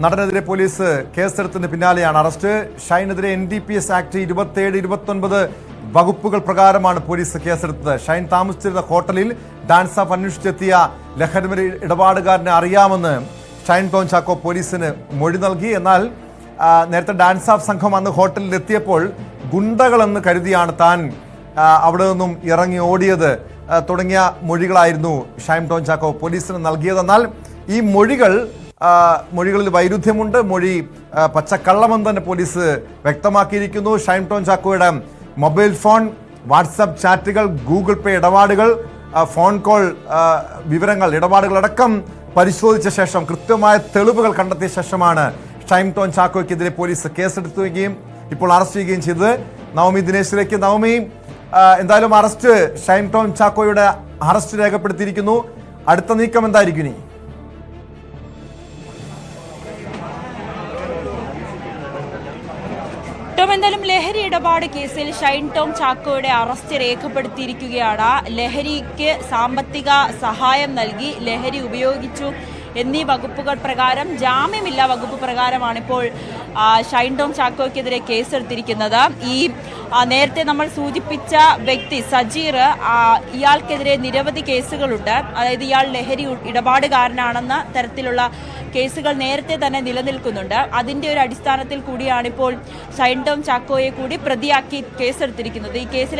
നടനെതിരെ police കേസെടുത്തതിന് പിന്നാലെയാണ് arrest. ഷൈനെതിരെ NDPS act 27, 29 വകുപ്പുകൾ പ്രകാരമാണ് പോലീസ് കേസെടുത്തത്. ഷൈൻ താമസിച്ചിരുന്ന ഹോട്ടലിൽ ഡാൻസ് ഓഫ് അന്വേഷിച്ചെത്തിയ ലഹരി ഇടപാടുകാരനെ അറിയാമെന്ന് ഷൈൻ ടോം ചാക്കോ പോലീസിന് മൊഴി നൽകി. എന്നാൽ നേരത്തെ ഡാൻസ് ഓഫ് സംഘം അന്ന് ഹോട്ടലിൽ എത്തിയപ്പോൾ ഗുണ്ടകളെന്ന് കരുതിയാണ് താൻ അവിടെ നിന്നും ഇറങ്ങി ഓടിയത് തുടങ്ങിയ മൊഴികളായിരുന്നു ഷൈൻ ടോം ചാക്കോ പോലീസിന് നൽകിയതെന്നാൽ ഈ മൊഴികളിൽ വൈരുദ്ധ്യമുണ്ട്. മൊഴി പച്ചക്കള്ളമെന്ന് തന്നെ പോലീസ് വ്യക്തമാക്കിയിരിക്കുന്നു. ഷൈൻ ടോം ചാക്കോയുടെ മൊബൈൽ ഫോൺ, വാട്സാപ്പ് ചാറ്റുകൾ, ഗൂഗിൾ പേ ഇടപാടുകൾ, ഫോൺ കോൾ വിവരങ്ങൾ, ഇടപാടുകളടക്കം പരിശോധിച്ച ശേഷം കൃത്യമായ തെളിവുകൾ കണ്ടെത്തിയ ശേഷമാണ് ഷൈൻ ടോം ചാക്കോയ്ക്കെതിരെ പോലീസ് കേസെടുക്കുകയും ഇപ്പോൾ അറസ്റ്റ് ചെയ്യുകയും ചെയ്തത്. നവമി ദിനേശിലേക്ക്. നവമി, എന്തായാലും അറസ്റ്റ്, ഷൈൻ ടോം ചാക്കോയുടെ അറസ്റ്റ് രേഖപ്പെടുത്തിയിരിക്കുന്നു. അടുത്ത നീക്കം എന്തായിരിക്കും ഇനി? എന്തായാലും ലഹരി ഇടപാട് കേസിൽ ഷൈൻ ടോം ചാക്കോയുടെ അറസ്റ്റ് രേഖപ്പെടുത്തിയിരിക്കുകയാണ്. ലഹരിക്ക് സാമ്പത്തിക സഹായം നൽകി, ലഹരി ഉപയോഗിച്ചു എന്നീ വകുപ്പുകൾ പ്രകാരം, ജാമ്യമില്ലാ വകുപ്പ് പ്രകാരമാണിപ്പോൾ ഷൈൻ ടോം ചാക്കോയ്ക്കെതിരെ കേസെടുത്തിരിക്കുന്നത്. ഈ നേരത്തെ നമ്മൾ സൂചിപ്പിച്ച വ്യക്തി സജീർ, ഇയാൾക്കെതിരെ നിരവധി കേസുകളുണ്ട്. അതായത് ഇയാൾ ലഹരി ഇടപാടുകാരനാണെന്ന തരത്തിലുള്ള കേസുകൾ നേരത്തെ തന്നെ നിലനിൽക്കുന്നുണ്ട്. അതിന്റെ ഒരു അടിസ്ഥാനത്തിൽ കൂടിയാണിപ്പോൾ ഷൈൻ ടോം ചാക്കോയെ കൂടി പ്രതിയാക്കി കേസെടുത്തിരിക്കുന്നത്. ഈ കേസിൽ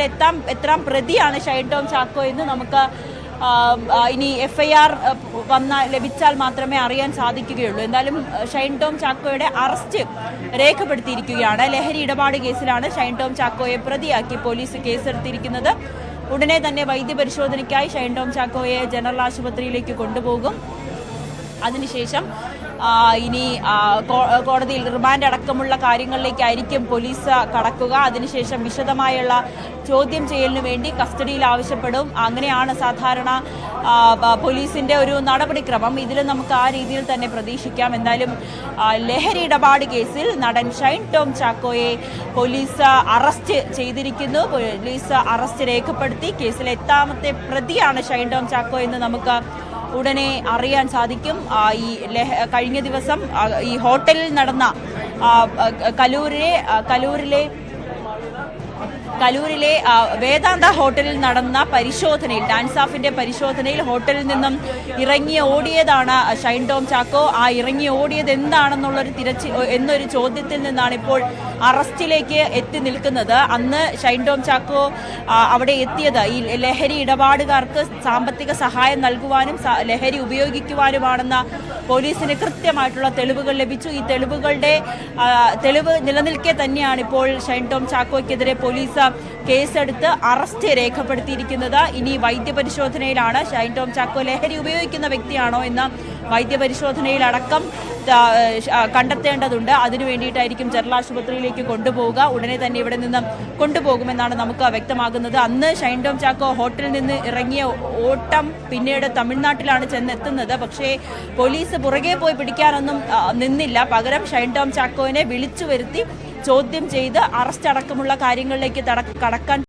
എത്രാം പ്രതിയാണ് ഷൈൻ ടോം ചാക്കോ എന്ന് നമുക്ക് ഇനി FIR ലഭിച്ചാൽ മാത്രമേ അറിയാൻ സാധിക്കുകയുള്ളൂ. എന്തായാലും ഷൈൻ ടോം ചാക്കോയുടെ അറസ്റ്റ് രേഖപ്പെടുത്തിയിരിക്കുകയാണ്. ലഹരി ഇടപാട് കേസിലാണ് ഷൈൻ ടോം ചാക്കോയെ പ്രതിയാക്കി പോലീസ് കേസെടുത്തിരിക്കുന്നത്. ഉടനെ തന്നെ വൈദ്യപരിശോധനയ്ക്കായി ഷൈൻ ടോം ചാക്കോയെ ജനറൽ ആശുപത്രിയിലേക്ക് കൊണ്ടുപോകും. അതിനുശേഷം ഇനി കോടതിയിൽ റിമാൻഡ് അടക്കമുള്ള കാര്യങ്ങളിലേക്കായിരിക്കും പോലീസ് കടക്കുക. അതിനുശേഷം വിശദമായുള്ള ചോദ്യം ചെയ്യലിനു വേണ്ടി കസ്റ്റഡിയിൽ ആവശ്യപ്പെടും. അങ്ങനെയാണ് സാധാരണ പോലീസിന്റെ ഒരു നടപടിക്രമം. ഇതിൽ നമുക്ക് ആ രീതിയിൽ തന്നെ പ്രതീക്ഷിക്കാം. എന്തായാലും ലഹരി ഇടപാട് കേസിൽ നടൻ ഷൈൻ ടോം ചാക്കോയെ പോലീസ് അറസ്റ്റ് ചെയ്തിരിക്കുന്നു. പോലീസ് അറസ്റ്റ് രേഖപ്പെടുത്തി. കേസിലെ 8ാമത്തെ പ്രതിയാണ് ഷൈൻ ടോം ചാക്കോ എന്ന് നമുക്ക് ഉടനെ അറിയാൻ സാധിക്കും. ഈ കഴിഞ്ഞ ദിവസം ഈ ഹോട്ടലിൽ നടന്ന കലൂരിലെ വേദാന്ത ഹോട്ടലിൽ നടന്ന പരിശോധനയിൽ, ഡാൻസ് ഓഫിന്റെ പരിശോധനയിൽ ഹോട്ടലിൽ നിന്നും ഇറങ്ങി ഓടിയതാണ് ഷൈൻ ടോം ചാക്കോ. ആ ഇറങ്ങി ഓടിയത് എന്നൊരു ചോദ്യത്തിൽ നിന്നാണ് ഇപ്പോൾ അറസ്റ്റിലേക്ക് എത്തി നിൽക്കുന്നത്. അന്ന് ഷൈൻ ടോം ചാക്കോ അവിടെ എത്തിയത് ഈ ലഹരി ഇടപാടുകാർക്ക് സാമ്പത്തിക സഹായം നൽകുവാനും ലഹരി ഉപയോഗിക്കുവാനുമാണെന്ന പോലീസിന് കൃത്യമായിട്ടുള്ള തെളിവുകൾ ലഭിച്ചു. ഈ തെളിവ് നിലനിൽക്കെ തന്നെയാണ് ഇപ്പോൾ ഷൈൻ ടോം ചാക്കോയ്ക്കെതിരെ പോലീസ് കേസെടുത്ത് അറസ്റ്റ് രേഖപ്പെടുത്തിയിരിക്കുന്നത്. ഇനി വൈദ്യപരിശോധനയിലാണ് ഷൈൻ ടോം ചാക്കോ ലഹരി ഉപയോഗിക്കുന്ന വ്യക്തിയാണോ എന്ന വൈദ്യപരിശോധനയിലടക്കം കണ്ടെത്തേണ്ടതുണ്ട്. അതിനു വേണ്ടിയിട്ടായിരിക്കും ജനറൽ ആശുപത്രിയിലേക്ക് കൊണ്ടുപോവുക. ഉടനെ തന്നെ ഇവിടെ നിന്ന് കൊണ്ടുപോകുമെന്നാണ് നമുക്ക് വ്യക്തമാകുന്നത്. അന്ന് ഷൈൻ ടോം ചാക്കോ ഹോട്ടലിൽ നിന്ന് ഇറങ്ങിയ ഓട്ടം പിന്നീട് തമിഴ്നാട്ടിലാണ് ചെന്നെത്തുന്നത്. പക്ഷേ പോലീസ് പുറകെ പോയി പിടിക്കാനൊന്നും നിന്നില്ല. പകരം ഷൈൻ ടോം ചാക്കോയെ വിളിച്ചു വരുത്തി ചോദ്യം ചെയ്ത് അറസ്റ്റ് അടക്കമുള്ള കാര്യങ്ങളിലേക്ക് കടക്കാൻ